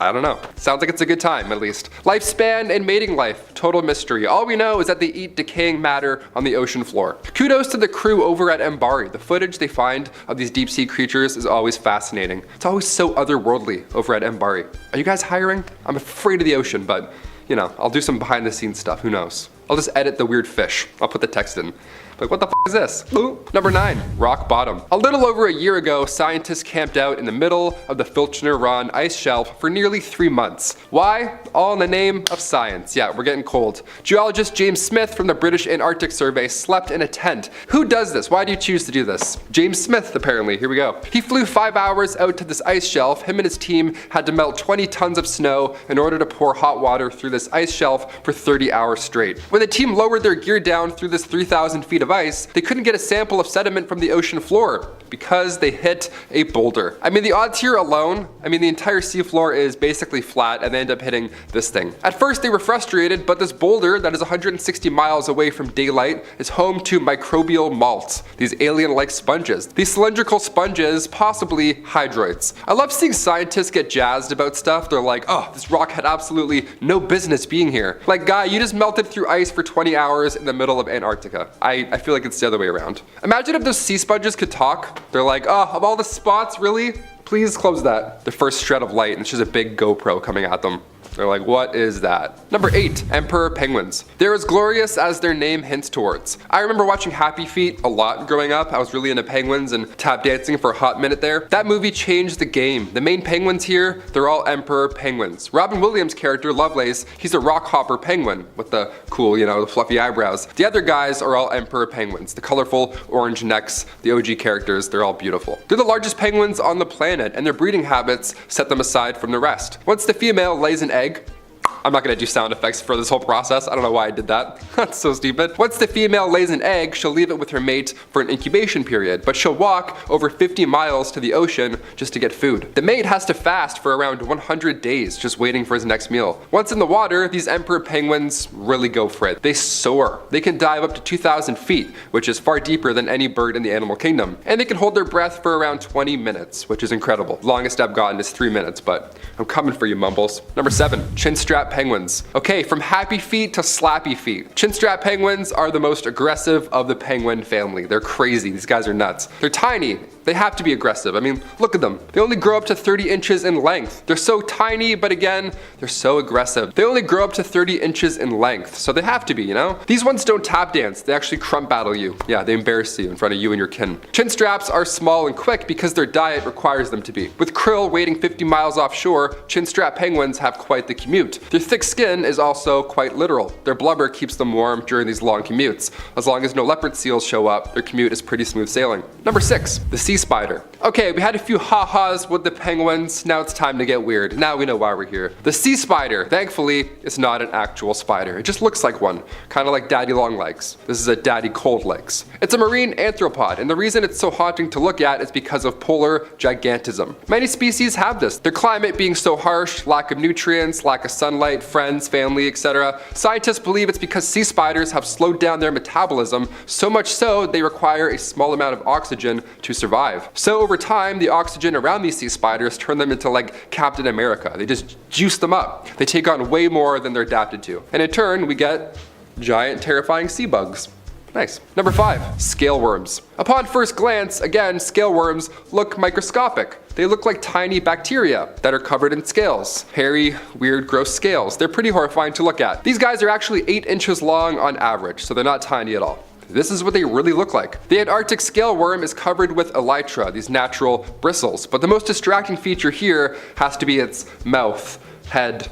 Speaker 6: I don't know. Sounds like it's a good time, at least. Lifespan and mating life, total mystery. All we know is that they eat decaying matter on the ocean floor. Kudos to the crew over at Mbari. The footage they find of these deep sea creatures is always fascinating. It's always so otherworldly over at Mbari. Are you guys hiring? I'm afraid of the ocean, but you know, I'll do some behind the scenes stuff, who knows. I'll just edit the weird fish. I'll put the text in. Like, what the f is this? Ooh. Number 9, rock bottom. A little over a year ago, scientists camped out in the middle of the Filchner-Ronne ice shelf for nearly 3 months. Why? All in the name of science. Yeah, we're getting cold. Geologist James Smith from the British Antarctic Survey slept in a tent. Who does this? Why do you choose to do this? James Smith, apparently. Here we go. He flew 5 hours out to this ice shelf. Him and his team had to melt 20 tons of snow in order to pour hot water through this ice shelf for 30 hours straight. When the team lowered their gear down through this 3,000 feet of ice, they couldn't get a sample of sediment from the ocean floor because they hit a boulder. I mean, the odds here alone, I mean, the entire seafloor is basically flat and they end up hitting this thing. At first they were frustrated, but this boulder that is 160 miles away from daylight is home to microbial malts, these alien-like sponges. These cylindrical sponges, possibly hydroids. I love seeing scientists get jazzed about stuff. They're like, oh, this rock had absolutely no business being here. Like, guy, you just melted through ice for 20 hours in the middle of Antarctica. I feel like it's the other way around. Imagine if those sea sponges could talk. They're like, oh, of all the spots, really? Please close that. The first shred of light, and it's just a big GoPro coming at them. They're like, what is that? Number 8, emperor penguins. They're as glorious as their name hints towards. I remember watching Happy Feet a lot growing up. I was really into penguins and tap dancing for a hot minute there. That movie changed the game. The main penguins here, they're all emperor penguins. Robin Williams' character, Lovelace, he's a rock hopper penguin with the cool, you know, the fluffy eyebrows. The other guys are all emperor penguins. The colorful orange necks, the OG characters, they're all beautiful. They're the largest penguins on the planet, and their breeding habits set them aside from the rest. Once the female lays an egg, I'm not gonna do sound effects for this whole process. I don't know why I did that. That's so stupid. Once the female lays an egg, she'll leave it with her mate for an incubation period, but she'll walk over 50 miles to the ocean just to get food. The mate has to fast for around 100 days, just waiting for his next meal. Once in the water, these emperor penguins really go for it. They soar. They can dive up to 2,000 feet, which is far deeper than any bird in the animal kingdom. And they can hold their breath for around 20 minutes, which is incredible. Longest I've gotten is 3 minutes, but I'm coming for you, Mumbles. Number 7, chinstrap penguins. Okay, from happy feet to slappy feet. Chinstrap penguins are the most aggressive of the penguin family. They're crazy. These guys are nuts. They're tiny. They have to be aggressive. I mean, look at them. They only grow up to 30 inches in length. They're so tiny, but again, they're so aggressive. They only grow up to 30 inches in length, so they have to be, you know? These ones don't tap dance. They actually crump battle you. Yeah, they embarrass you in front of you and your kin. Chinstraps are small and quick because their diet requires them to be. With krill waiting 50 miles offshore, chinstrap penguins have quite the commute. Their thick skin is also quite literal. Their blubber keeps them warm during these long commutes. As long as no leopard seals show up, their commute is pretty smooth sailing. Number 6, the sea spider. Okay, we had a few ha-has with the penguins. Now it's time to get weird. Now we know why we're here. The sea spider, thankfully, is not an actual spider. It just looks like one, kind of like Daddy Longlegs. This is a Daddy Coldlegs. It's a marine arthropod, and the reason it's so haunting to look at is because of polar gigantism. Many species have this. Their climate being so harsh, lack of nutrients, lack of sunlight, friends, family, etc. Scientists believe it's because sea spiders have slowed down their metabolism, so much so they require a small amount of oxygen to survive. So over time, the oxygen around these sea spiders turn them into like Captain America. They just juice them up. They take on way more than they're adapted to. And in turn, we get giant, terrifying sea bugs. Nice. Number 5, scale worms. Upon first glance, again, scale worms look microscopic. They look like tiny bacteria that are covered in scales. Hairy, weird, gross scales. They're pretty horrifying to look at. These guys are actually 8 inches long on average, so they're not tiny at all. This is what they really look like. The Antarctic scale worm is covered with elytra, these natural bristles, but the most distracting feature here has to be its mouth, head,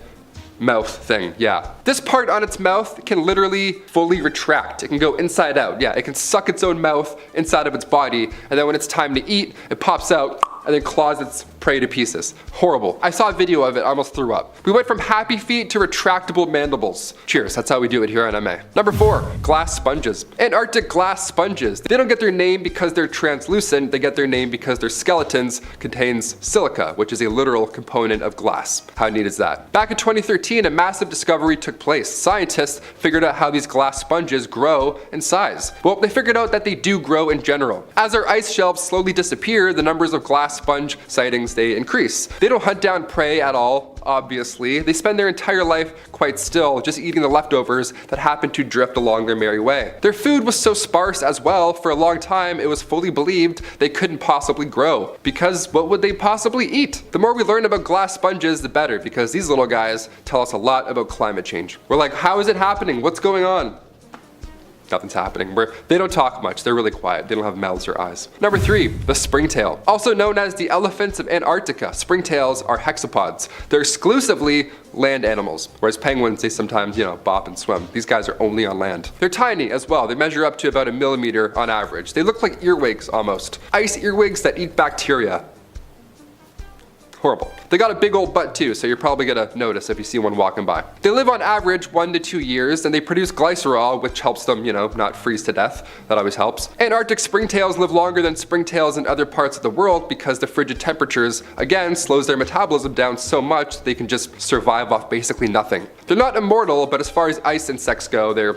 Speaker 6: mouth thing, yeah. This part on its mouth can literally fully retract. It can go inside out, yeah. It can suck its own mouth inside of its body, and then when it's time to eat, it pops out and then claws its prey to pieces. Horrible. I saw a video of it, I almost threw up. We went from happy feet to retractable mandibles. Cheers, that's how we do it here on MA. Number 4, glass sponges. Antarctic glass sponges. They don't get their name because they're translucent, they get their name because their skeletons contains silica, which is a literal component of glass. How neat is that? Back in 2013, a massive discovery took place. Scientists figured out how these glass sponges grow in size. Well, they figured out that they do grow in general. As our ice shelves slowly disappear, the numbers of glass sponge sightings, they increase. They don't hunt down prey at all, obviously. They spend their entire life quite still, just eating the leftovers that happen to drift along their merry way. Their food was so sparse as well, for a long time it was fully believed they couldn't possibly grow, because what would they possibly eat? The more we learn about glass sponges, the better, because these little guys tell us a lot about climate change. We're like, how is it happening? What's going on? Nothing's happening. They don't talk much, they're really quiet, they don't have mouths or eyes. Number 3, the springtail. Also known as the elephants of Antarctica, springtails are hexapods. They're exclusively land animals, whereas penguins, they sometimes, bop and swim. These guys are only on land. They're tiny as well, they measure up to about 1 millimeter on average. They look like earwigs almost. Ice earwigs that eat bacteria. Horrible. They got a big old butt too, so you're probably gonna notice if you see one walking by. They live on average 1 to 2 years, and they produce glycerol, which helps them, not freeze to death. That always helps. Antarctic springtails live longer than springtails in other parts of the world because the frigid temperatures, again, slows their metabolism down so much they can just survive off basically nothing. They're not immortal, but as far as ice insects go, they're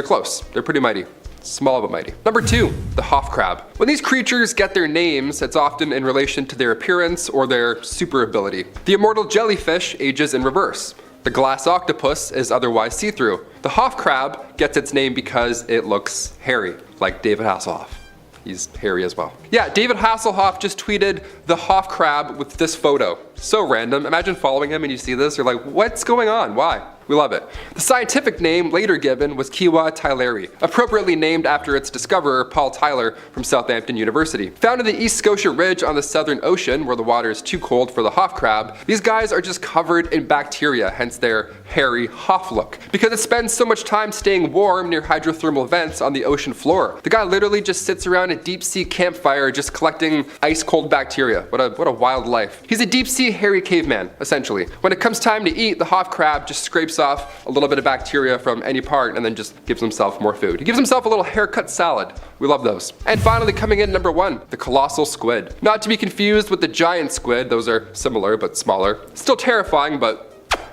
Speaker 6: close. They're pretty mighty. Small but mighty. Number 2, the Hof Crab. When these creatures get their names, it's often in relation to their appearance or their super ability. The immortal jellyfish ages in reverse. The glass octopus is otherwise see-through. The Hof Crab gets its name because it looks hairy, like David Hasselhoff. He's hairy as well. Yeah, David Hasselhoff just tweeted the Hof Crab with this photo. So random. Imagine following him and you see this, you're like, what's going on? Why? We love it. The scientific name later given was Kiwa tyleri, appropriately named after its discoverer, Paul Tyler from Southampton University. Found in the East Scotia Ridge on the Southern Ocean, where the water is too cold for the Hof Crab, these guys are just covered in bacteria, hence their hairy Hof look. Because it spends so much time staying warm near hydrothermal vents on the ocean floor. The guy literally just sits around a deep sea campfire just collecting ice cold bacteria. What a wild life. He's a deep sea hairy caveman, essentially. When it comes time to eat, the Hof Crab just scrapes off a little bit of bacteria from any part and then just gives himself more food. He gives himself a little haircut salad. We love those. And finally, coming in number 1, the Colossal Squid. Not to be confused with the giant squid, those are similar but smaller. Still terrifying, but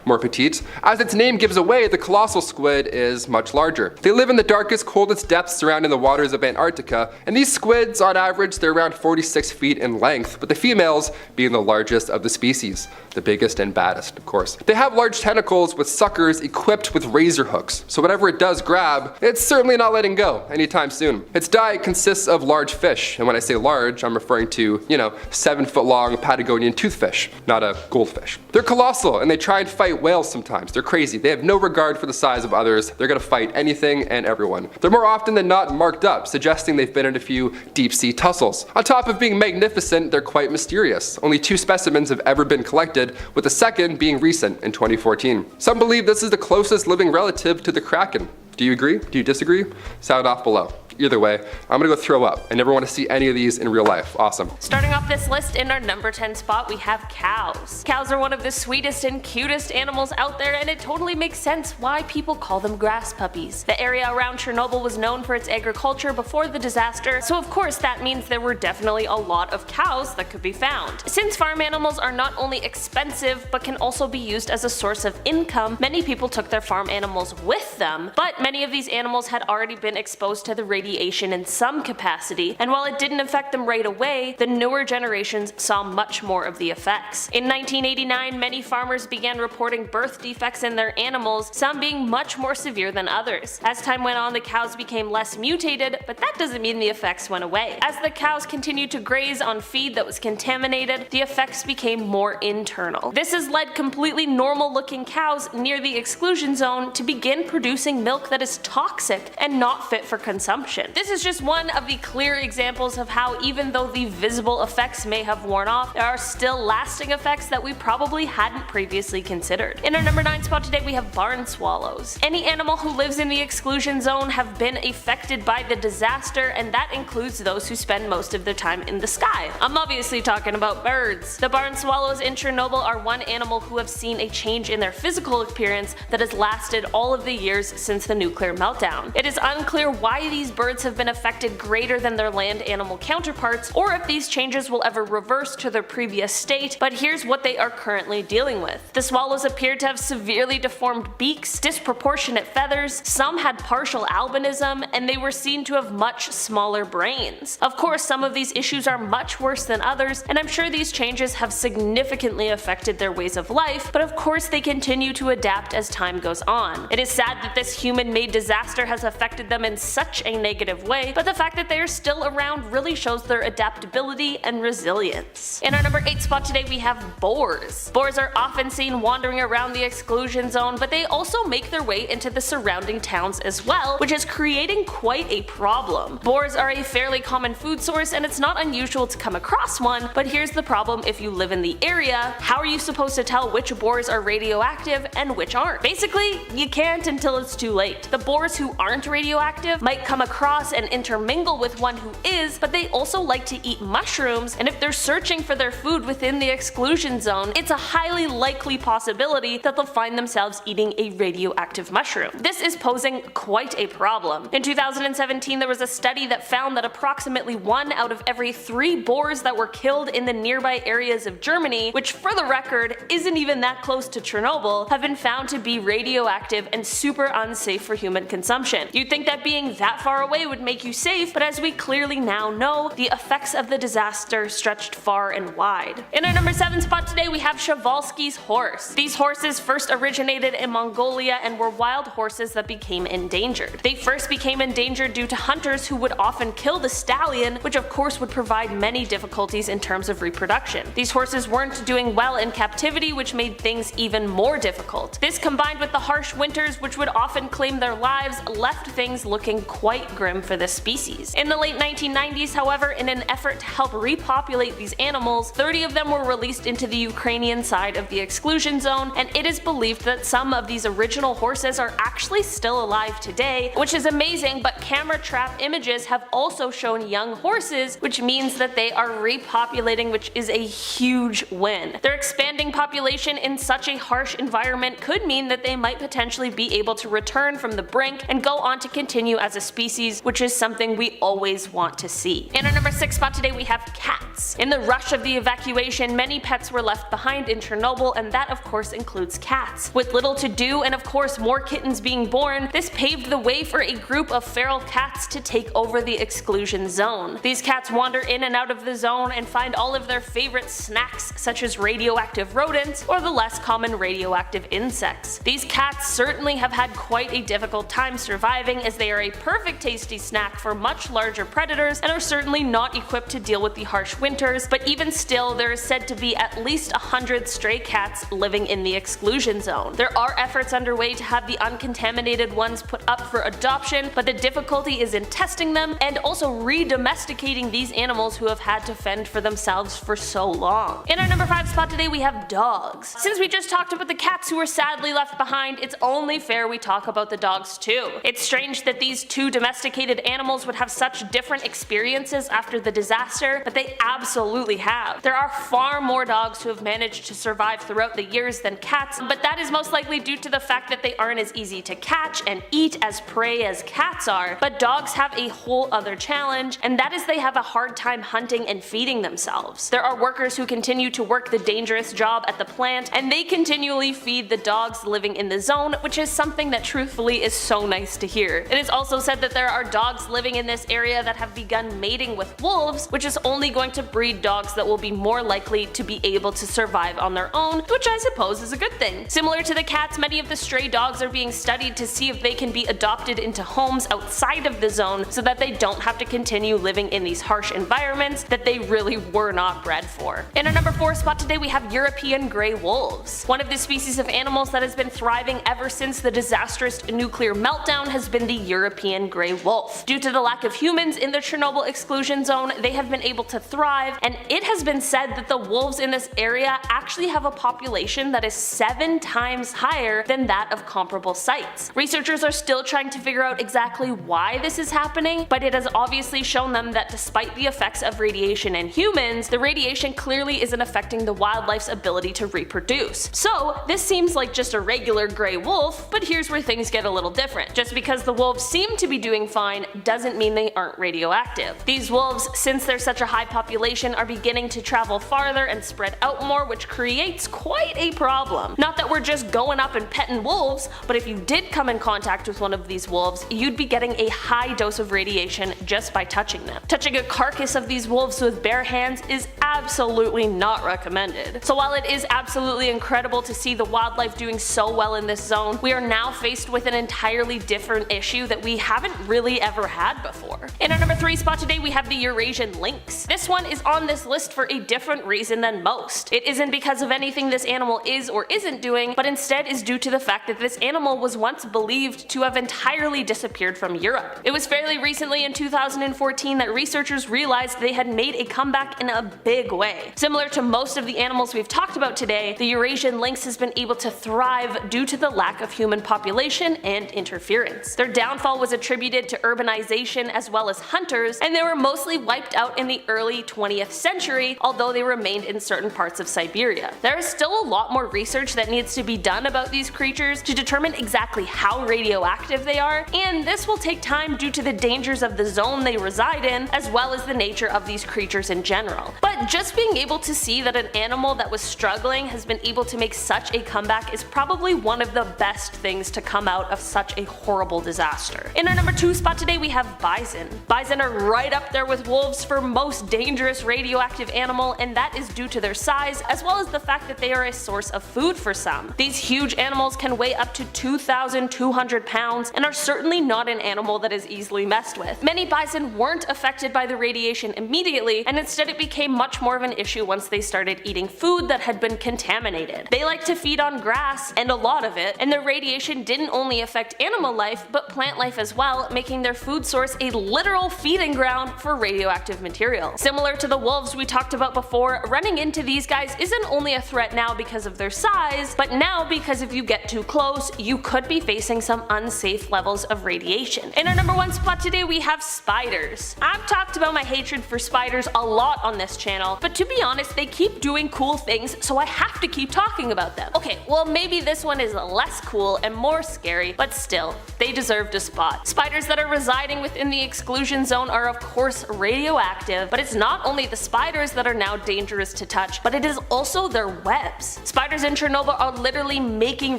Speaker 6: more petite. As its name gives away, the colossal squid is much larger. They live in the darkest, coldest depths surrounding the waters of Antarctica, and these squids, on average, they're around 46 feet in length, with the females being the largest of the species. The biggest and baddest, of course. They have large tentacles with suckers equipped with razor hooks, so whatever it does grab, it's certainly not letting go anytime soon. Its diet consists of large fish, and when I say large, I'm referring to, 7-foot-long Patagonian toothfish, not a goldfish. They're colossal, and they try and fight whales sometimes. They're crazy. They have no regard for the size of others. They're gonna fight anything and everyone. They're more often than not marked up, suggesting they've been in a few deep-sea tussles. On top of being magnificent, they're quite mysterious. Only 2 specimens have ever been collected, with the second being recent in 2014. Some believe this is the closest living relative to the kraken. Do you agree? Do you disagree? Sound off below. Either way, I'm gonna go throw up. I never want to see any of these in real life. Awesome.
Speaker 3: Starting off this list in our number 10 spot, we have cows. Cows are one of the sweetest and cutest animals out there, and it totally makes sense why people call them grass puppies. The area around Chernobyl was known for its agriculture before the disaster, so of course that means there were definitely a lot of cows that could be found. Since farm animals are not only expensive, but can also be used as a source of income, many people took their farm animals with them, but many of these animals had already been exposed to the radiation in some capacity, and while it didn't affect them right away, the newer generations saw much more of the effects. In 1989, many farmers began reporting birth defects in their animals, some being much more severe than others. As time went on, the cows became less mutated, but that doesn't mean the effects went away. As the cows continued to graze on feed that was contaminated, the effects became more internal. This has led completely normal looking cows near the exclusion zone to begin producing milk that is toxic and not fit for consumption. consumption. This is just one of the clear examples of how even though the visible effects may have worn off, there are still lasting effects that we probably hadn't previously considered. In our number 9 spot today we have barn swallows. Any animal who lives in the exclusion zone have been affected by the disaster, and that includes those who spend most of their time in the sky. I'm obviously talking about birds. The barn swallows in Chernobyl are one animal who have seen a change in their physical appearance that has lasted all of the years since the nuclear meltdown. It is unclear why these birds have been affected greater than their land animal counterparts, or if these changes will ever reverse to their previous state, but here's what they are currently dealing with. The swallows appeared to have severely deformed beaks, disproportionate feathers, some had partial albinism, and they were seen to have much smaller brains. Of course, some of these issues are much worse than others, and I'm sure these changes have significantly affected their ways of life, but of course they continue to adapt as time goes on. It is sad that this human-made disaster has affected them in such a negative way, but the fact that they are still around really shows their adaptability and resilience. In our number 8 spot today we have boars. Boars are often seen wandering around the exclusion zone, but they also make their way into the surrounding towns as well, which is creating quite a problem. Boars are a fairly common food source, and it's not unusual to come across one, but here's the problem if you live in the area: how are you supposed to tell which boars are radioactive and which aren't? Basically, you can't until it's too late. The boars who aren't radioactive might come across and intermingle with one who is, but they also like to eat mushrooms, and if they're searching for their food within the exclusion zone, it's a highly likely possibility that they'll find themselves eating a radioactive mushroom. This is posing quite a problem. In 2017 there was a study that found that approximately 1 out of every 3 boars that were killed in the nearby areas of Germany, which for the record isn't even that close to Chernobyl, have been found to be radioactive and super unsafe for human consumption. You'd think that being that far away would make you safe, but as we clearly now know, the effects of the disaster stretched far and wide. In our number 7 spot today we have Przewalski's horse. These horses first originated in Mongolia and were wild horses that became endangered. They first became endangered due to hunters who would often kill the stallion, which of course would provide many difficulties in terms of reproduction. These horses weren't doing well in captivity, which made things even more difficult. This combined with the harsh winters, which would often claim their lives, left things looking quite grim for this species. In the late 1990s, however, in an effort to help repopulate these animals, 30 of them were released into the Ukrainian side of the exclusion zone, and it is believed that some of these original horses are actually still alive today, which is amazing, but camera trap images have also shown young horses, which means that they are repopulating, which is a huge win. Their expanding population in such a harsh environment could mean that they might potentially be able to return from the brink and go on to continue as a species, which is something we always want to see. In our number 6 spot today we have cats. In the rush of the evacuation, many pets were left behind in Chernobyl, and that of course includes cats. With little to do and of course more kittens being born, this paved the way for a group of feral cats to take over the exclusion zone. These cats wander in and out of the zone and find all of their favorite snacks, such as radioactive rodents or the less common radioactive insects. These cats certainly have had quite a difficult time surviving, as they are a perfect tasty snack for much larger predators and are certainly not equipped to deal with the harsh winters, but even still there is said to be at least 100 stray cats living in the exclusion zone. There are efforts underway to have the uncontaminated ones put up for adoption, but the difficulty is in testing them and also re-domesticating these animals who have had to fend for themselves for so long. In our number 5 spot today we have dogs. Since we just talked about the cats who were sadly left behind, it's only fair we talk about the dogs too. It's strange that these 2 domesticated animals would have such different experiences after the disaster, but they absolutely have. There are far more dogs who have managed to survive throughout the years than cats, but that is most likely due to the fact that they aren't as easy to catch and eat as prey as cats are. But dogs have a whole other challenge, and that is they have a hard time hunting and feeding themselves. There are workers who continue to work the dangerous job at the plant, and they continually feed the dogs living in the zone, which is something that truthfully is so nice to hear. It is also said that there are dogs living in this area that have begun mating with wolves, which is only going to breed dogs that will be more likely to be able to survive on their own, which I suppose is a good thing. Similar to the cats, many of the stray dogs are being studied to see if they can be adopted into homes outside of the zone so that they don't have to continue living in these harsh environments that they really were not bred for. In our number 4 spot today we have European grey wolves. One of the species of animals that has been thriving ever since the disastrous nuclear meltdown has been the European grey wolf. Due to the lack of humans in the Chernobyl exclusion zone, they have been able to thrive, and it has been said that the wolves in this area actually have a population that is 7 times higher than that of comparable sites. Researchers are still trying to figure out exactly why this is happening, but it has obviously shown them that despite the effects of radiation in humans, the radiation clearly isn't affecting the wildlife's ability to reproduce. So this seems like just a regular grey wolf, but here's where things get a little different. Just because the wolves seem to be doing fine doesn't mean they aren't radioactive. These wolves, since they're such a high population, are beginning to travel farther and spread out more, which creates quite a problem. Not that we're just going up and petting wolves, but if you did come in contact with one of these wolves, you'd be getting a high dose of radiation just by touching them. Touching a carcass of these wolves with bare hands is absolutely not recommended. So while it is absolutely incredible to see the wildlife doing so well in this zone, we are now faced with an entirely different issue that we haven't really ever had before. In our number 3 spot today we have the Eurasian Lynx. This one is on this list for a different reason than most. It isn't because of anything this animal is or isn't doing, but instead is due to the fact that this animal was once believed to have entirely disappeared from Europe. It was fairly recently in 2014 that researchers realized they had made a comeback in a big way. Similar to most of the animals we've talked about today, the Eurasian lynx has been able to thrive due to the lack of human population and interference. Their downfall was attributed to urbanization as well as hunters, and they were mostly wiped out in the early 20th century, although they remained in certain parts of Siberia. There is still a lot more research that needs to be done about these creatures to determine exactly how radioactive they are, and this will take time due to the dangers of the zone they reside in, as well as the nature of these creatures in general. But just being able to see that an animal that was struggling has been able to make such a comeback is probably one of the best things to come out of such a horrible disaster. In our number 2 spot today we have bison. Bison are right up there with wolves for most dangerous radioactive animal, and that is due to their size as well as the fact that they are a source of food for some. These huge animals can weigh up to 2,200 pounds and are certainly not an animal that is easily messed with. Many bison weren't affected by the radiation immediately, and instead it became much more of an issue once they started eating food that had been contaminated. They like to feed on grass, and a lot of it, and the radiation didn't only affect animal life but plant life as well, making their food source a literal feeding ground for radioactive material. Similar to the wolves we talked about before, running into these guys isn't only a threat now because of their size, but now because if you get too close, you could be facing some unsafe levels of radiation. In our number 1 spot today we have spiders. I've talked about my hatred for spiders a lot on this channel, but to be honest, they keep doing cool things, so I have to keep talking about them. Okay, well maybe this one is less cool and more scary, but still, they deserved a spot. Spiders that are residing within the exclusion zone are of course radioactive, but it's not only the spiders that are now dangerous to touch, but it is also their webs. Spiders in Chernobyl are literally making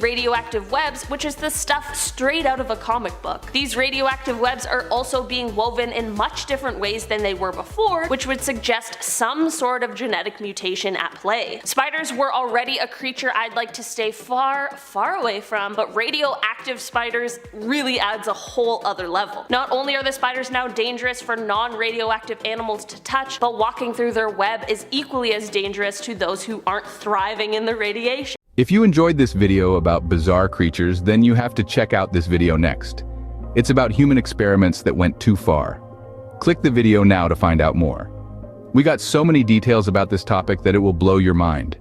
Speaker 3: radioactive webs, which is the stuff straight out of a comic book. These radioactive webs are also being woven in much different ways than they were before, which would suggest some sort of genetic mutation at play. Spiders were already a creature I'd like to stay far, far away from, but radioactive spiders really adds a whole other level. Not only are the spiders now dangerous for non-radioactive animals to touch, but walking through their web is equally as dangerous to those who aren't thriving in the radiation.
Speaker 7: If you enjoyed this video about bizarre creatures, then you have to check out this video next. It's about human experiments that went too far. Click the video now to find out more. We got so many details about this topic that it will blow your mind.